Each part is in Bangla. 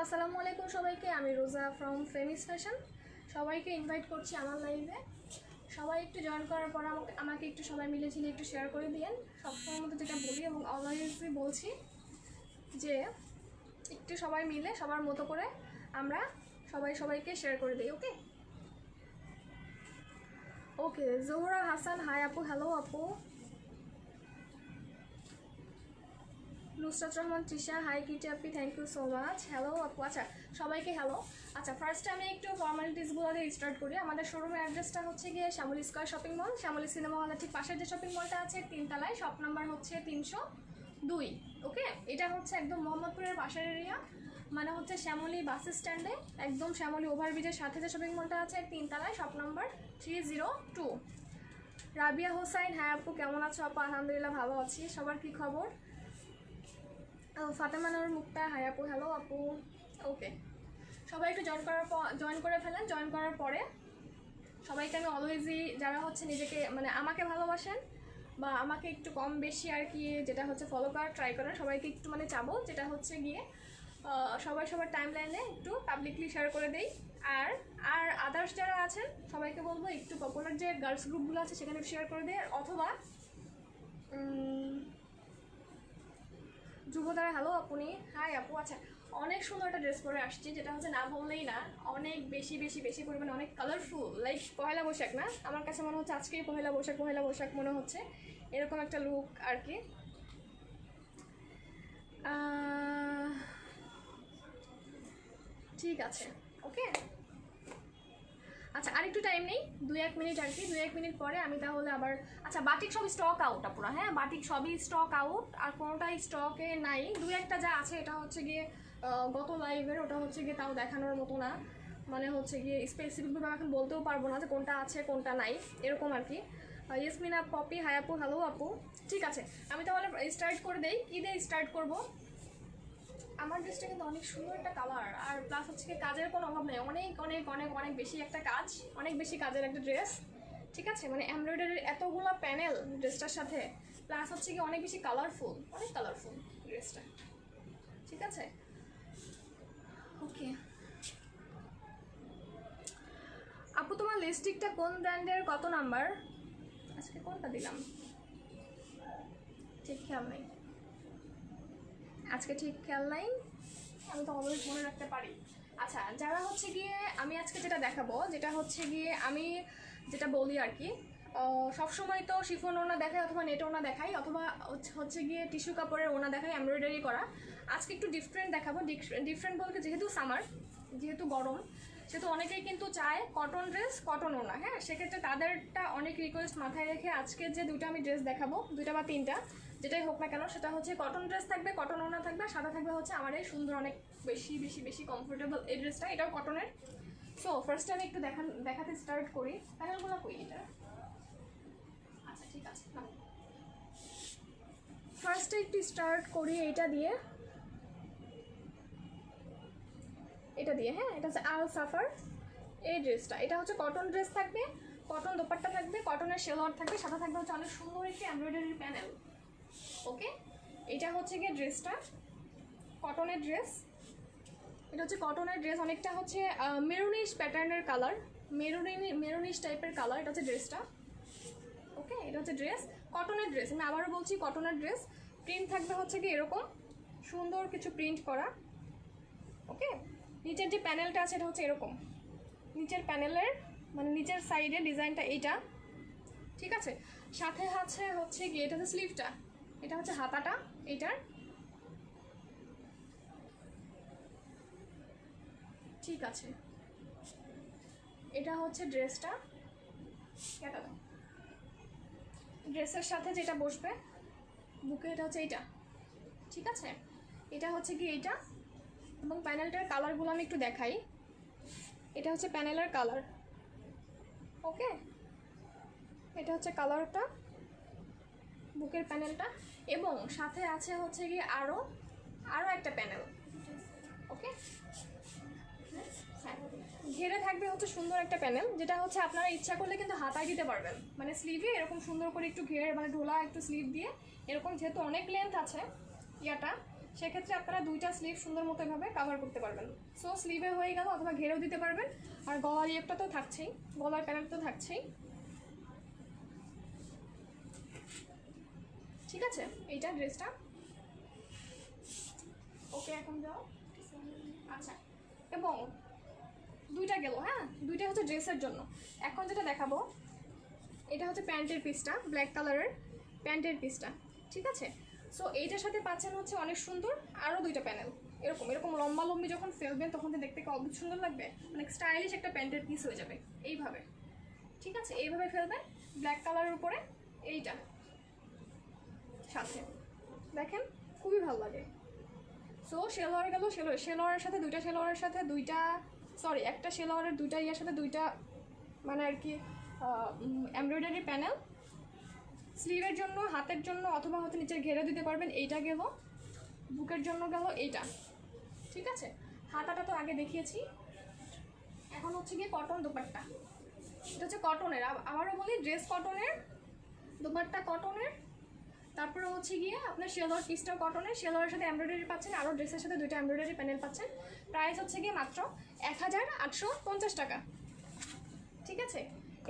আসসালামু আলাইকুম সবাইকে। আমি রোজা ফ্রম ফেমিস ফ্যাশন। সবাইকে ইনভাইট করছি আমার লাইভে। সবাই একটু জয়েন করার পর আমাকে একটু সবাই মিলে একটু শেয়ার করে দিয়েন। সবসময়ের মতো যেটা বলি এবং অলওয়েজই বলছি যে একটু সবাই মিলে সবার মতো করে আমরা সবাইকে শেয়ার করে দিই। Okay okay Zohra Hasan, hi আপু। হ্যালো আপু। নুসরাত রহমান তৃষা, হাই কিটি আপি, thank you so much. Hello আপু। আচ্ছা সবাইকে হ্যালো। আচ্ছা ফার্স্টে আমি একটু ফর্মালিটিসগুলো দিয়ে স্টার্ট করি। আমাদের শোরুমের অ্যাড্রেসটা হচ্ছে গিয়ে Shyamoli square shopping mall, Shyamoli cinema হলের ঠিক পাশের যে শপিং মলটা আছে 3 তলায়, শপ নাম্বার হচ্ছে 302। ওকে, এটা হচ্ছে একদম মোহাম্মদপুরের পাশের এরিয়া, মানে হচ্ছে শ্যামলী বাস স্ট্যান্ডে একদম শ্যামলী ওভারব্রিজের সাথে যে শপিং মলটা আছে 3 তলায়, শপ নাম্বার 302। রাবিয়া হোসাইন, হ্যাঁ আপু কেমন আছো আপু? আলহামদুলিল্লাহ ভালো আছি। সবার কি খবর? ফাতেমা নূর মুক্তা, হাই আপু। হ্যালো আপু। ওকে, সবাই একটু জয়েন করে ফেলেন। জয়েন করার পরে সবাইকে আমি অলওয়েজই যারা হচ্ছে নিজেকে মানে আমাকে ভালোবাসেন বা আমাকে একটু কম বেশি আর কি যেটা হচ্ছে ফলো করার ট্রাই করেন, সবাইকে একটু মানে চাবো যেটা হচ্ছে গিয়ে সবার টাইম লাইনে একটু পাবলিকলি শেয়ার করে দেই। আর আদার্স যারা আছেন সবাইকে বলবো একটু পপুলার যে গার্লস গ্রুপগুলো আছে সেখানে শেয়ার করে দেয়, অথবা যুবতারা, হ্যালো আপনি। হাই আপু। আচ্ছা অনেক সুন্দর একটা ড্রেস পরে আসছি, যেটা হচ্ছে না বললেই না, অনেক বেশি পরিমাণে অনেক কালারফুল, লাইক পহেলা বৈশাখ না, আমার কাছে মনে হচ্ছে আজকেই পহেলা বৈশাখ মনে হচ্ছে, এরকম একটা লুক আর কি। ঠিক আছে ওকে। আচ্ছা আরেকটু টাইম নেই, 2-1 মিনিট আর কি। 2-1 মিনিট পরে আমি তাহলে আবার আচ্ছা বাটিক সব স্টক আউট আপুরা, হ্যাঁ বাটিক সবই স্টক আউট, আর কোনোটাই স্টকে নাই। 2-1টা যা আছে এটা হচ্ছে গিয়ে গত লাইভের, ওটা হচ্ছে গিয়ে তাও দেখানোর মতো না, মানে হচ্ছে গিয়ে স্পেসিফিকভাবে এখন বলতেও পারবো না যে কোনটা আছে কোনটা নাই, এরকম আর কি। ইয়াসমিনা পপি, হাই আপু। হ্যালো আপু। ঠিক আছে আমি তাহলে স্টার্ট করে দেই। কী দিয়ে স্টার্ট করবো? আমার ড্রেসটা কিন্তু অনেক সুন্দর একটা কালার, আর প্লাস হচ্ছে কি কাজের কোনো অভাব নেই, অনেক বেশি একটা কাজ, অনেক বেশি কাজের একটা ড্রেস। ঠিক আছে, মানে এমব্রয়ডারির এতগুলো প্যানেল ড্রেসটার সাথে, প্লাস হচ্ছে কি অনেক বেশি কালারফুল, অনেক কালারফুল ড্রেসটা। ঠিক আছে ওকে আপু, তোমার লিপস্টিকটা কোন ব্র্যান্ডের, কত নাম্বার? আজকে কোনটা দিলাম ঠিক খেয়াল নেই, আমি তো অলওয়েজ মনে রাখতে পারি। আচ্ছা যারা হচ্ছে গিয়ে আমি আজকে যেটা দেখাবো, যেটা হচ্ছে গিয়ে আমি যেটা বলি আর কি, সবসময় তো শিফন ওনা দেখাই অথবা নেট ওনা দেখাই, অথবা হচ্ছে গিয়ে টিস্যু কাপড়ের ওনা দেখাই এমব্রয়ডারি করা। আজকে একটু ডিফারেন্ট দেখাবো। ডিফারেন্ট বলতে যেহেতু সামার, যেহেতু গরম, সেহেতু অনেকেই কিন্তু চায় কটন ড্রেস, কটন ওনা। হ্যাঁ, সেক্ষেত্রে তাদেরটা অনেক রিকোয়েস্ট মাথায় রেখে আজকে যে দুইটা আমি ড্রেস দেখাবো, 2টা বা 3টা যেটাই হোক না কেন, সেটা হচ্ছে কটন ড্রেস থাকবে, কটন ওনা থাকবে, সাদা থাকবে হচ্ছে আমার এই সুন্দর অনেক বেশি কমফোর্টেবল এই ড্রেসটা, এটাও কটনের। সো ফার্স্টে আমি একটু দেখাতে স্টার্ট করি। প্যানেলগুলো কই এটা? আচ্ছা ঠিক আছে, ফার্স্টে একটু স্টার্ট করি এটা দিয়ে, হ্যাঁ এটা হচ্ছে আল সাফার এই ড্রেসটা। এটা হচ্ছে কটন ড্রেস থাকবে, কটন দোপাট্টা থাকবে, কটনের শেলওয়ার থাকবে, সাথে থাকবে হচ্ছে অনেক সুন্দর একটি এমব্রয়ডারি প্যানেল। ওকে, এটা হচ্ছে গিয়ে ড্রেসটা, কটনের ড্রেস। এটা হচ্ছে কটনের ড্রেস, অনেকটা হচ্ছে মেরুনিশ প্যাটার্নের কালার, মেরুনিশ টাইপের কালার, এটা হচ্ছে ড্রেসটা। ওকে, এটা হচ্ছে ড্রেস, কটনের ড্রেস। আমি আবারও বলছি কটনের ড্রেস। প্রিন্ট থাকবে হচ্ছে কি এরকম সুন্দর কিছু প্রিন্ট করা। ওকে, নিচের যে প্যানেলটা আছে এটা হচ্ছে এরকম, নিচের প্যানেলের মানে নিচের সাইডে ডিজাইনটা এইটা। ঠিক আছে, সাথে হচ্ছে গিয়ে এটা হচ্ছে স্লিভটা, এটা হচ্ছে হাতাটা এইটার। ঠিক আছে, এটা হচ্ছে ড্রেসটা, ড্রেসের সাথে যেটা বসবে বুকে, এটা হচ্ছে এইটা। ঠিক আছে, এটা হচ্ছে কি এইটা, এবং প্যানেলটার কালারগুলো আমি একটু দেখাই। এটা হচ্ছে প্যানেলের কালার। ওকে, এটা হচ্ছে কালারটা, বুকের প্যানেলটা, এবং সাথে আছে হচ্ছে কি আরও একটা প্যানেল। ওকে, ঘেরে থাকবে হচ্ছে সুন্দর একটা প্যানেল, যেটা হচ্ছে আপনারা ইচ্ছা করলে কিন্তু হাতায় দিতে পারবেন, মানে স্লিভে এরকম সুন্দর করে একটু ঘেরে মানে ঢোলা একটু স্লিভ দিয়ে এরকম, যেহেতু অনেক লেন্থ আছে ইয়াটা, সেক্ষেত্রে আপনারা দুইটা স্লিভ সুন্দর মতো এভাবে কাভার করতে পারবেন। সো স্লিভে হয়ে গেল, অথবা ঘেরেও দিতে পারবেন। আর গলার ইয়েটা তো থাকছেই, গলার প্যানেল তো থাকছেই। ঠিক আছে, এইটা ড্রেসটা ওকে। এখন যাও। আচ্ছা, এবং দুইটা গেল, হ্যাঁ, দুইটা হচ্ছে ড্রেসের জন্য। এখন যেটা দেখাবো এটা হচ্ছে প্যান্টের পিসটা, ব্ল্যাক কালারের প্যান্টের পিসটা। ঠিক আছে, সো এইটার সাথে পাচ্ছেন হচ্ছে অনেক সুন্দর আরও দুইটা প্যানেল। এরকম এরকম লম্বা লম্বি যখন ফেলবেন তখন তো দেখতে অদ্ভুত সুন্দর লাগবে, অনেক স্টাইলিশ একটা প্যান্টের পিস হয়ে যাবে এইভাবে। ঠিক আছে, এইভাবে ফেলবেন ব্ল্যাক কালারের উপরে এইটা সাথে, দেখেন খুবই ভালো লাগে। সো শেলোয়ার গেল, শেলোয়ারের সাথে দুইটা, শেলোয়ারের সাথে দুইটা, সরি একটা শেলোয়ারের দুইটা ইয়ার সাথে দুইটা মানে আর কি এমব্রয়ডারি প্যানেল। স্লিভের জন্য, হাতের জন্য, অথবা হয়তো নিচের ঘেরে দিতে পারবেন। এইটা গেল, বুকের জন্য গেল এইটা। ঠিক আছে, হাতাটা তো আগে দেখিয়েছি। এখন হচ্ছে গিয়ে কটন দোপাট্টা। এটা হচ্ছে কটনের, আবারও বলি ড্রেস কটনের, দোপাট্টা কটনের। তারপরে হচ্ছে গিয়ে আপনার শেলোয়ার পিসটাও কটনের, শেলোয়ারের সাথে এমব্রয়ডারি পাচ্ছেন, আরও ড্রেসের সাথে দুইটা এমব্রয়ডারি প্যানেল পাচ্ছেন। প্রাইস হচ্ছে গিয়ে মাত্র 1850 টাকা। ঠিক আছে,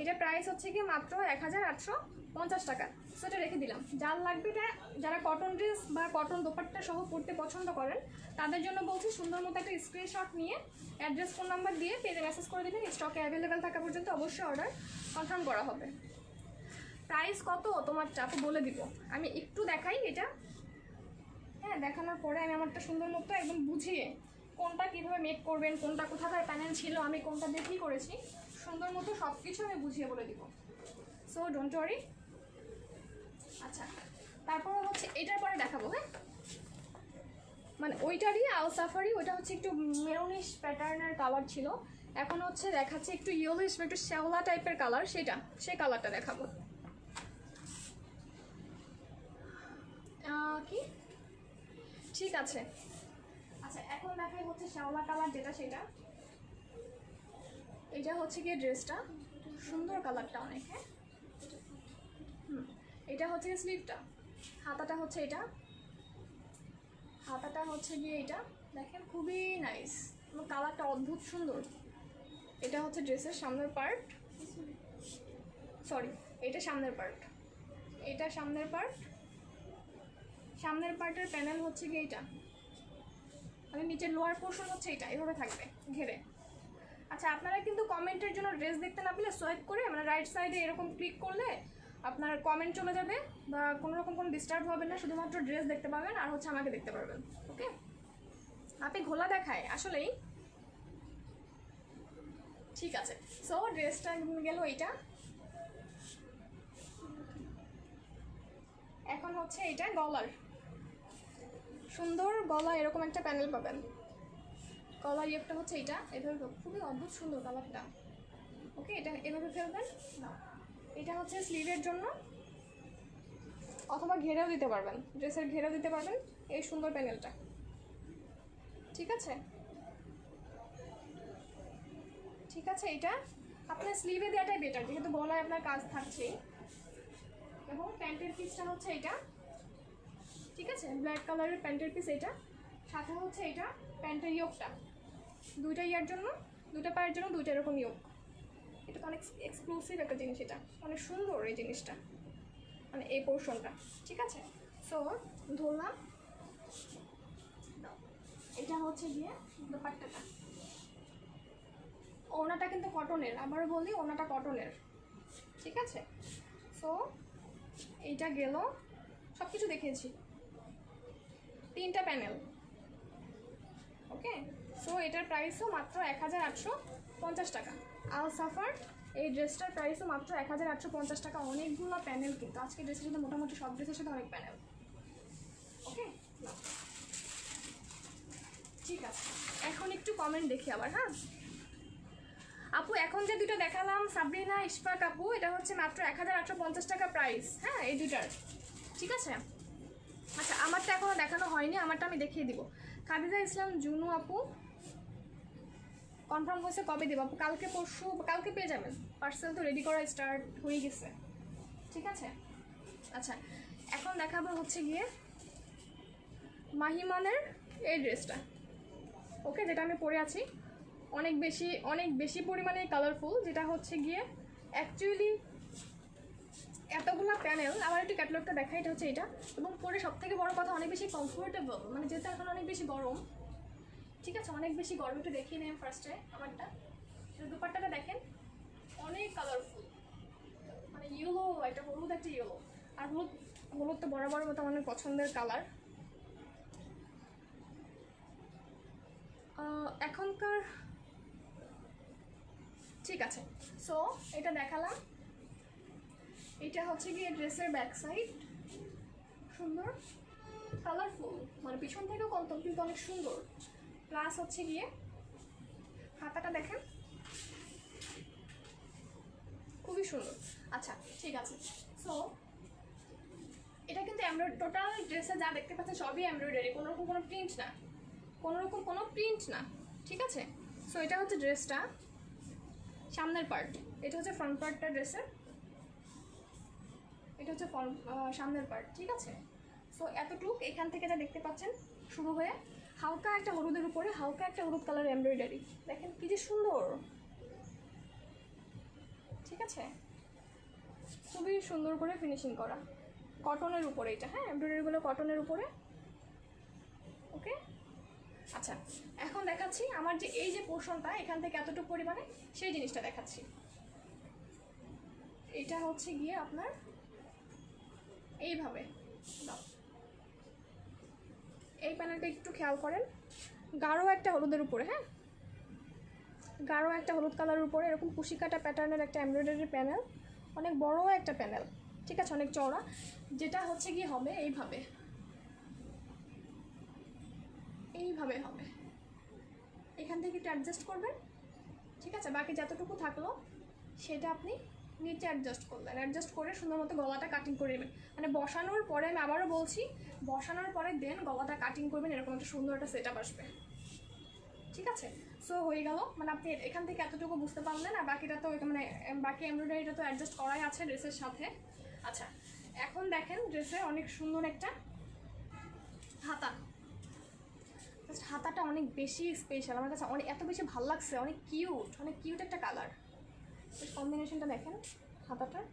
এটা প্রাইস হচ্ছে গিয়ে মাত্র 1850 টাকা। সো এটা রেখে দিলাম। যার লাগবে, এটা যারা কটন ড্রেস বা কটন দোপাট্টা সহ পড়তে পছন্দ করেন তাদের জন্য বলছি, সুন্দর মতো একটা স্ক্রিনশট নিয়ে অ্যাড্রেস, ফোন নাম্বার দিয়ে পেজে মেসেজ করে দেবেন। স্টকে অ্যাভেলেবেল থাকা পর্যন্ত অবশ্যই অর্ডার কনফার্ম করা হবে। প্রাইস কত তোমার চাপু বলে দিব, আমি একটু দেখাই এটা। হ্যাঁ, দেখানোর পরে আমি আমারটা সুন্দর মতো একদম বুঝিয়ে কোনটা কীভাবে মেক করবেন, কোনটা কোথাকার প্যানেল ছিল, আমি কোনটা দেখেই করেছি, সুন্দর মতো সব কিছু আমি বুঝিয়ে বলে দিব। So don't worry. আচ্ছা, তারপরে হচ্ছে এটার পরে দেখাবো। হ্যাঁ, মানে ওইটারই আল সাফারি, ওইটা হচ্ছে একটু মেরুনিশ প্যাটার্নের কালার ছিল। এখন হচ্ছে দেখাচ্ছে একটু ইয়েলোইশ বা একটু শ্যাওলা টাইপের কালার, সেই কালারটা দেখাবো। কি ঠিক আছে। আচ্ছা, এখন দেখাই হচ্ছে শ্যাওলা কালার যেটা, সেটা এটা হচ্ছে গিয়ে ড্রেসটা, সুন্দর কালারটা অনেক। হ্যাঁ, এটা হচ্ছে স্লিভটা, হাতাটা হচ্ছে এটা, হাতাটা হচ্ছে গিয়ে এটা, দেখেন খুবই নাইস এবং কালারটা অদ্ভুত সুন্দর। এটা হচ্ছে ড্রেসের সামনের পার্ট, সরি এটা সামনের পার্ট, এটা সামনের পার্ট। সামনের পার্টের প্যানেল হচ্ছে গিয়ে এইটা, মানে নিচের লোয়ার পোর্শন হচ্ছে এটা, এভাবে থাকবে ঘেরে। আচ্ছা, আপনারা কিন্তু কমেন্টের জন্য ড্রেস দেখতে না পেলে সোয়াইপ করে, মানে রাইট সাইডে এরকম ক্লিক করলে আপনার কমেন্ট চলে যাবে, বা কোনো রকম কোনো ডিস্টার্ব হবে না, শুধুমাত্র ড্রেস দেখতে পাবেন আর হচ্ছে আমাকে দেখতে পারবেন। ওকে, আপনি ঘোলা দেখায় আসলেই। ঠিক আছে, সো ড্রেসটা গেল এইটা। এখন হচ্ছে এটা গলার, সুন্দর গলা এরকম একটা প্যানেল পাবেন। গলার ইয়েটা হচ্ছে এইটা, এভাবে খুবই অদ্ভুত সুন্দর কালারটা। ওকে, এটা এভাবে ফেলবেন না। এটা হচ্ছে স্লিভের জন্য, অথবা ঘেরেও দিতে পারবেন, ড্রেসের ঘেরেও দিতে পারবেন এই সুন্দর প্যানেলটা। ঠিক আছে, ঠিক আছে, এটা আপনার স্লিভে দেওয়াটাই বেটার, যেহেতু গলায় আপনার কাজ থাকছেই। এবং প্যান্টের পিসটা হচ্ছে এটা। ঠিক আছে, ব্ল্যাক কালারের প্যান্টের পিস এটা, সাথে হচ্ছে এটা প্যান্টের ইয়োকটা, দুইটা ইয়ার জন্য, দুইটা পায়ের জন্য দুইটা এরকম ইয়োক। এটা তো অনেক এক্সক্লুসিভ একটা জিনিস, এটা অনেক সুন্দর এই জিনিসটা, মানে এই পোর্শনটা। ঠিক আছে, সো ধরলাম, এটা হচ্ছে গিয়ে দোপাট্টাটা। ওনাটা কিন্তু কটনের, আবার বলি ওনাটা কটনের। ঠিক আছে, সো এইটা গেল, সব কিছু দেখিয়েছি, তিনটা প্যানেল। ওকে, সো এটার প্রাইসও মাত্র 1850 টাকা। আল সাফার এই ড্রেসটার প্রাইসও মাত্র 1850 টাকা। অনেকগুলো প্যানেল, কিন্তু আজকে ড্রেসের সাথে মোটামুটি সব ড্রেসের সাথে অনেক প্যানেল। ওকে, ঠিক আছে, এখন একটু কমেন্ট দেখি আবার। হ্যাঁ আপু, এখন যে দুটো দেখালাম সাবরিনা ইশফাক আপু, এটা হচ্ছে মাত্র 1850 টাকা প্রাইস। হ্যাঁ, এই দুটার। ঠিক আছে, আচ্ছা আমারটা এখনও দেখানো হয়নি, আমারটা আমি দেখিয়ে দিব। খাদিজা ইসলাম জুনু আপু, কনফার্ম হয়েছে কবে দেবো আপু? কালকে পরশু, কালকে পেয়ে যাবেন, পার্সেল তো রেডি করা স্টার্ট হয়ে গেছে। ঠিক আছে, আচ্ছা এখন দেখাবো হচ্ছে গিয়ে মাহিমানের এই ড্রেসটা, ওকে, যেটা আমি পরে আছি, অনেক বেশি পরিমাণে কালারফুল, যেটা হচ্ছে গিয়ে অ্যাকচুয়ালি এতগুলো প্যানেল। আবার একটু ক্যাটালগটা দেখা, এটা হচ্ছে এটা, এবং পরে সব থেকে বড় কথা অনেক বেশি কমফোর্টেবল, মানে যেহেতু এখন অনেক বেশি গরম, ঠিক আছে, অনেক বেশি গরম। একটু দেখিয়ে নেন ফার্স্টে আমারটা, দুপাট্টাটা দেখেন, অনেক কালারফুল, মানে ইয়েলো, একটা হলুদ, একটা ইয়েলো, আর হলুদ তো বরাবর মতো অনেক পছন্দের কালার। এখনকার ঠিক আছে, সো এটা দেখালাম। এটা হচ্ছে গিয়ে ড্রেসের ব্যাক সাইড, সুন্দর কালারফুল, মানে পিছন থেকেও কিন্তু অনেক সুন্দর। প্লাস হচ্ছে গিয়ে হাতাটা দেখেন, খুবই সুন্দর। আচ্ছা ঠিক আছে, সো এটা কিন্তু টোটাল ড্রেসে যা দেখতে পাচ্ছেন সবই এমব্রয়ডারি, কোনোরকম কোনো প্রিন্ট না, কোনোরকম কোনো প্রিন্ট না, ঠিক আছে। সো এটা হচ্ছে ড্রেসটা সামনের পার্ট, এটা হচ্ছে ফ্রন্ট পার্টটা ড্রেসের, এটা হচ্ছে সামনের পার্ট, ঠিক আছে। সো এতটুক এখান থেকে যা দেখতে পাচ্ছেন শুরু হয়ে হালকা একটা হলুদের উপরে হালকা একটা হলুদ কালার এমব্রয়ডারি, দেখেন কি যে সুন্দর, ঠিক আছে, খুবই সুন্দর করে ফিনিশিং করা, কটনের উপরে এটা, হ্যাঁ, এমব্রয়ডারিগুলো কটনের উপরে, ওকে। আচ্ছা এখন দেখাচ্ছি আমার যে এই যে পোর্শনটা এখান থেকে এতটুকু পরিমাণে সেই জিনিসটা দেখাচ্ছি। এটা হচ্ছে গিয়ে আপনার এইভাবে দাও, এই প্যানেলটা একটু খেয়াল করেন, গাঢ় একটা হলুদের উপরে, হ্যাঁ, গাঢ় একটা হলুদ কালারের উপরে এরকম কুশিকাটা প্যাটার্নের একটা এমব্রয়ডারি প্যানেল, অনেক বড় একটা প্যানেল, ঠিক আছে, অনেক চওড়া, যেটা হচ্ছে গিয়ে হবে এইভাবে, এইভাবে হবে, এখান থেকে একটু অ্যাডজাস্ট করবেন, ঠিক আছে, বাকি যতটুকু থাকলো সেটা আপনি নিচে অ্যাডজাস্ট করলেন, অ্যাডজাস্ট করে সুন্দর মতো গলাটা কাটিং করে নেবেন, মানে বসানোর পরে, আমি আবারও বলছি, বসানোর পরে দেন গলাটা কাটিং করবেন, এরকম একটা সুন্দর একটা সেট আপ আসবে, ঠিক আছে। সো হয়ে গেল, মানে আপনি এখান থেকে এতটুকু বুঝতে পারলেন, আর বাকিটা তো মানে বাকি এমব্রয়ডারিটা তো অ্যাডজাস্ট করাই আছে ড্রেসের সাথে। আচ্ছা এখন দেখেন ড্রেসের অনেক সুন্দর একটা হাতা, হাতাটা অনেক বেশি স্পেশাল আমার কাছে, অনেক এত বেশি ভালো লাগছে, অনেক কিউট একটা কালার, কম্বিনেশনটা দেখেন হাতাটার,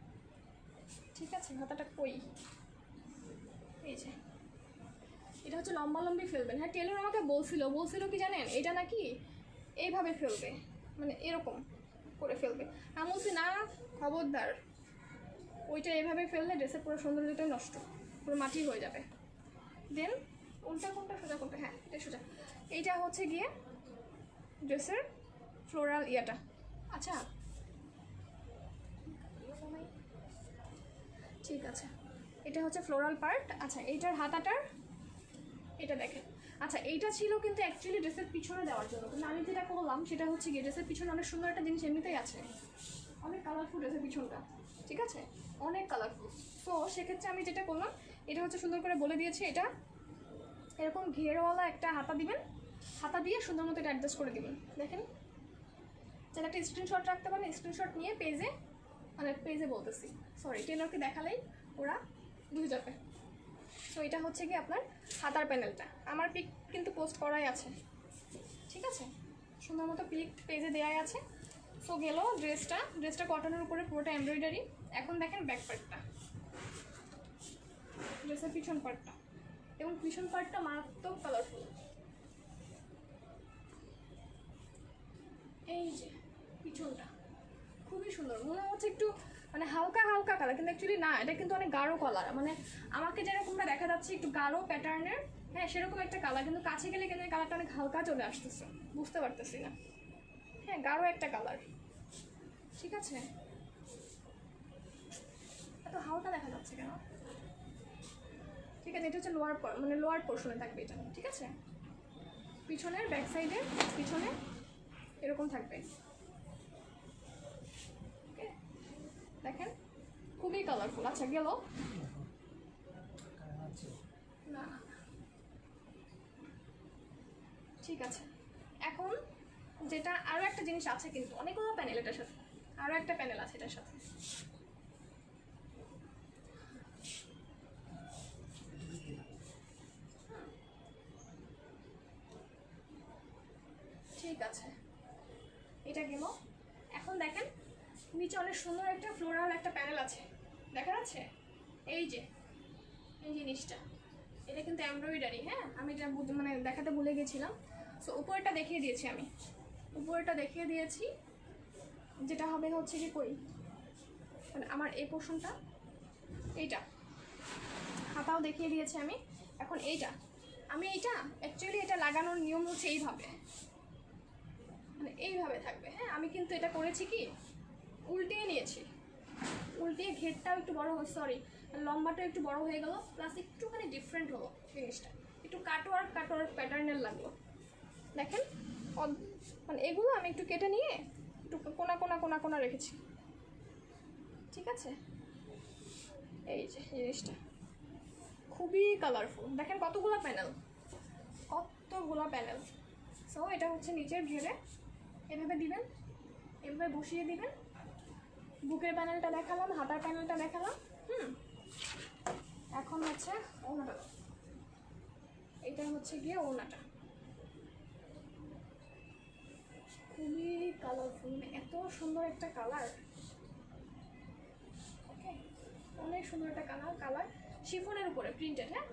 ঠিক আছে, হাতাটা কই, এই যে এটা হচ্ছে লম্বি ফেলবেন, হ্যাঁ, টেলর আমাকে বলছিল কি জানেন, এটা নাকি এইভাবে ফেলবে, মানে এরকম করে ফেলবে, আমি বলছি না, খবরদার, ওইটা এইভাবে ফেললে ড্রেসের পুরো সৌন্দর্যটাই নষ্ট, পুরো মাটি হয়ে যাবে। দেন উল্টা কোনটা সোজা কোনটা, হ্যাঁ এটা সোজা, এইটা হচ্ছে গিয়ে ড্রেসের ফ্লোরাল ইয়াটা। আচ্ছা ঠিক আছে, এটা হচ্ছে ফ্লোরাল পার্ট। আচ্ছা এইটার হাতাটার এটা দেখেন, আচ্ছা এইটা ছিল কিন্তু অ্যাকচুয়ালি ড্রেসের পিছনে দেওয়ার জন্য, কিন্তু আমি যেটা করলাম সেটা হচ্ছে গিয়ে ড্রেসের পিছনে অনেক সুন্দর একটা জিনিস এমনিতেই আছে, অনেক কালারফুল ড্রেসের পিছনটা, ঠিক আছে, অনেক কালারফুল। তো সেক্ষেত্রে আমি যেটা করলাম, এটা হচ্ছে সুন্দর করে বলে দিয়েছি, এটা এরকম ঘেরওয়ালা একটা হাতা দিবেন, হাতা দিয়ে সুন্দর মতো এটা অ্যাডজাস্ট করে দিবেন, দেখেন, তাহলে একটা স্ক্রিনশট রাখতে পারেন, স্ক্রিনশট নিয়ে পেজে বলতেছি, সরি টেলরকে দেখালেই ওরা বুঝে যাবে। সো এটা হচ্ছে কি আপনার হাতার প্যানেলটা, আমার পিক কিন্তু পোস্ট করাই আছে, ঠিক আছে, সুন্দর মতো পিক পেজে দেওয়াই আছে। সো গেল ড্রেসটা কটনের উপরে পুরোটা এমব্রয়ডারি। এখন দেখেন ব্যাক পার্টটা, ড্রেসের পিছন পার্টটা, এবং পিছন পার্টটা মারাত্মক কালারফুল, এই যে পিছনটা খুবই সুন্দর, মনে হচ্ছে একটু মানে হালকা কালার, কিন্তু অ্যাকচুয়ালি না, এটা কিন্তু অনেক গাঢ় কালার, মানে আমাকে যেরকমটা দেখা যাচ্ছে একটু গাঢ় প্যাটার্নের, হ্যাঁ সেরকম একটা কালার, কিন্তু কাছে গেলে কিন্তু কালারটা অনেক হালকা চলে আসতেছে, বুঝতে পারতেছি না, হ্যাঁ গাঢ় একটা কালার, ঠিক আছে, এত হালকা দেখা যাচ্ছে কেন, ঠিক আছে, এটা হচ্ছে লোয়ার পোর্শনে থাকবে এটা, ঠিক আছে, পিছনের ব্যাক সাইডে পিছনে এরকম থাকবে, ওকে দেখেন খুবই কালারফুল। আচ্ছা গেল না, ঠিক আছে, এখন যেটা আরও একটা জিনিস আছে, কিন্তু অনেকগুলো প্যানেল এটার সাথে, আরও একটা প্যানেল আছে এটার সাথে, নিচে অনেক সুন্দর একটা ফ্লোরাল একটা প্যানেল আছে, দেখা যাচ্ছে? এই যে এই জিনিসটা, এটা কিন্তু এমব্রয়ডারি। হ্যাঁ, আমি এটা মানে দেখাতে ভুলে গেছিলাম। সো উপরেরটা দেখিয়ে দিয়েছি আমি, উপরেরটা দেখিয়ে দিয়েছি। যেটা হবে হচ্ছে কি কই মানে আমার এই পোর্শনটা, এইটা হাতাও দেখিয়ে দিয়েছি আমি। এখন এইটা অ্যাকচুয়ালি এটা লাগানোর নিয়ম হচ্ছে এইভাবে, মানে এইভাবে থাকবে। হ্যাঁ, আমি কিন্তু এটা করেছি কি উল্টিয়ে নিয়েছি, উল্টিয়ে ঘেরটাও একটু বড় হয়, সরি লম্বাটাও একটু বড় হয়ে গেল, প্লাস একটুখানি ডিফারেন্ট হলো জিনিসটা, একটু কাটওয়ার্ক প্যাটার্নের লাগলো। দেখেন মানে এগুলো আমি একটু কেটে নিয়ে একটু কোনা কোনা কোনা কোনা রেখেছি, ঠিক আছে? এই যে জিনিসটা খুবই কালারফুল, দেখেন কতগুলো প্যানেল। সো এটা হচ্ছে নিচের ঘেরে এভাবে দিবেন, এভাবে বসিয়ে দিবেন। বুকের প্যানেলটা দেখালাম, হাতার প্যানেলটা দেখালাম। এখন হচ্ছে ওড়নাটা, এটা হচ্ছে গিয়ে ওড়নাটা। খুবই কালারফুল, এত সুন্দর একটা কালার। ওকে, অনেক সুন্দর একটা কালার শিফনের উপরে প্রিন্টেড। হ্যাঁ,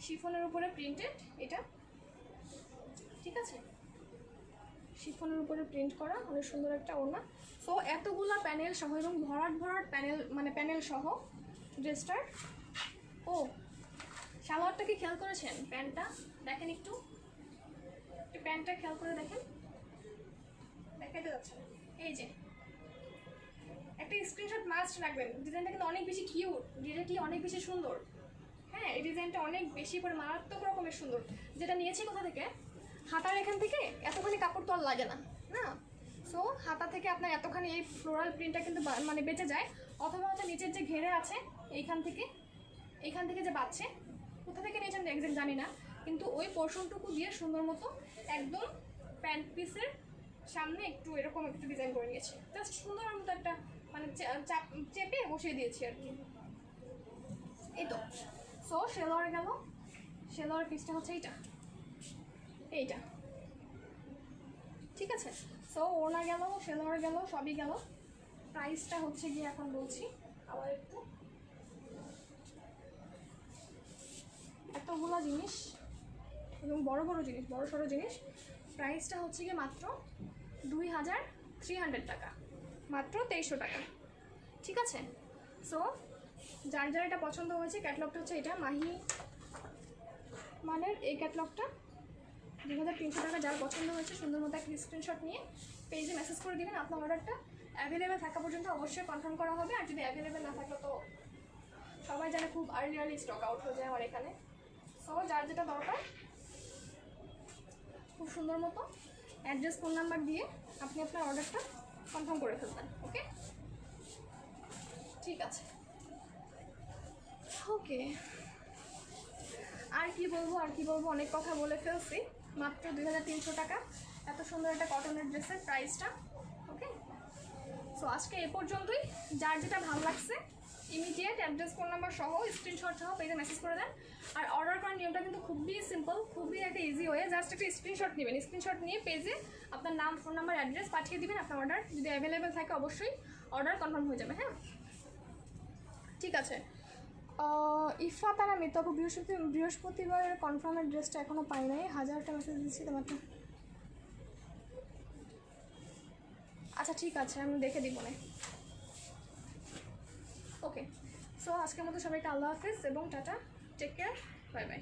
শিফনের উপরে প্রিন্টেড এটা, ঠিক আছে? শিফনের উপরে প্রিন্ট করা অনেক সুন্দর একটা ওড়না। সো এতগুলা প্যানেল সহ এবং ভরাট প্যানেল, মানে প্যানেল সহ ড্রেসটার। ও সালোয়ারটা কি খেয়াল করেছেন? প্যান্টটা দেখেন, একটু প্যান্টটা খেয়াল করে দেখেন, দেখাতে যাচ্ছে। এই যে একটা স্ক্রিনশট মাস্ট রাখবেন, ডিজাইনটা কিন্তু অনেক বেশি কিউট, ডিরেক্টলি অনেক বেশি সুন্দর। হ্যাঁ, এই ডিজাইনটা অনেক বেশি করে মারাত্মক রকমের সুন্দর। যেটা নিয়েছি কোথা থেকে? হাতার এখান থেকে এতখানি কাপড় তো আর লাগে না, না? সো হাতা থেকে আপনার এতখানি এই ফ্লোরাল প্রিন্টটা কিন্তু মানে বেঁচে যায়। অথবা হচ্ছে নিচের যে ঘেরে আছে এইখান থেকে যে বাঁচছে, কোথা থেকে নিয়েছেন এক্সাক্ট জানি না, কিন্তু ওই পোর্শনটুকু দিয়ে সুন্দর মতো একদম প্যান্ট পিসের সামনে একটু এরকম একটু ডিজাইন করে নিয়েছি, জাস্ট সুন্দর মতো একটা মানে চেপে বসিয়ে দিয়েছি আর কি। এই তো। সো সেলোয়ার পিসটা হচ্ছে এইটা, ঠিক আছে? সো ওড়না গেল, সেলোয়ার গেল, সবই গেল। প্রাইসটা হচ্ছে গিয়ে এখন বলছি আবার একটু, এতগুলো জিনিস এবং বড় সড়ো জিনিস, প্রাইসটা হচ্ছে গিয়ে মাত্র 2300 টাকা, মাত্র 2300 টাকা, ঠিক আছে? সো যার এটা পছন্দ হয়েছে, ক্যাটলগটা হচ্ছে এটা মাহি মানের এই ক্যাটলগটা 2300 টাকা। যার পছন্দ হয়েছে সুন্দর মতো একটা স্ক্রিনশট নিয়ে পেজে মেসেজ করে দিবেন। আপনার অর্ডারটা অ্যাভেলেবেল থাকা পর্যন্ত অবশ্যই কনফার্ম করা হবে, আর যদি অ্যাভেলেবেল না থাকলে তো সবাই জানে খুব আর্লি স্টক আউট হয়ে যায় আমার এখানে। সো যার যেটা দরকার খুব সুন্দর মতো অ্যাড্রেস, ফোন নাম্বার দিয়ে আপনি আপনার অর্ডারটা কনফার্ম করে ফেলবেন। ওকে, ঠিক আছে। ওকে, আর কি বলবো, অনেক কথা বলে ফেলছি। মাত্র 2300 টাকা এত সুন্দর একটা কটনের ড্রেসের প্রাইসটা। ওকে, সো আজকে এ পর্যন্তই। যার যেটা ভালো লাগছে ইমিডিয়েট অ্যাড্রেস, ফোন নাম্বার সহ স্ক্রিনশট সহ পেজে মেসেজ করে দেন। আর অর্ডার করার নিয়মটা কিন্তু খুবই সিম্পল, খুবই একটা ইজি ওয়ে। জাস্ট একটা স্ক্রিনশট নেবেন, স্ক্রিনশট নিয়ে পেজে আপনার নাম, ফোন নাম্বার, অ্যাড্রেস পাঠিয়ে দিবেন। আপনার অর্ডার যদি অ্যাভেলেবেল থাকে অবশ্যই অর্ডার কনফার্ম হয়ে যাবে। হ্যাঁ, ঠিক আছে। ইফা তারা তবু বৃহস্পতিবারের কনফার্মের ড্রেসটা এখনও পাই নাই, 1000টা মেসেজ দিচ্ছি তোমাকে। আচ্ছা ঠিক আছে, আমি দেখে দিব না। ওকে, সো আজকের মতো সবাইকে আল্লাহ হাফিজ এবং tata, take care, bye by.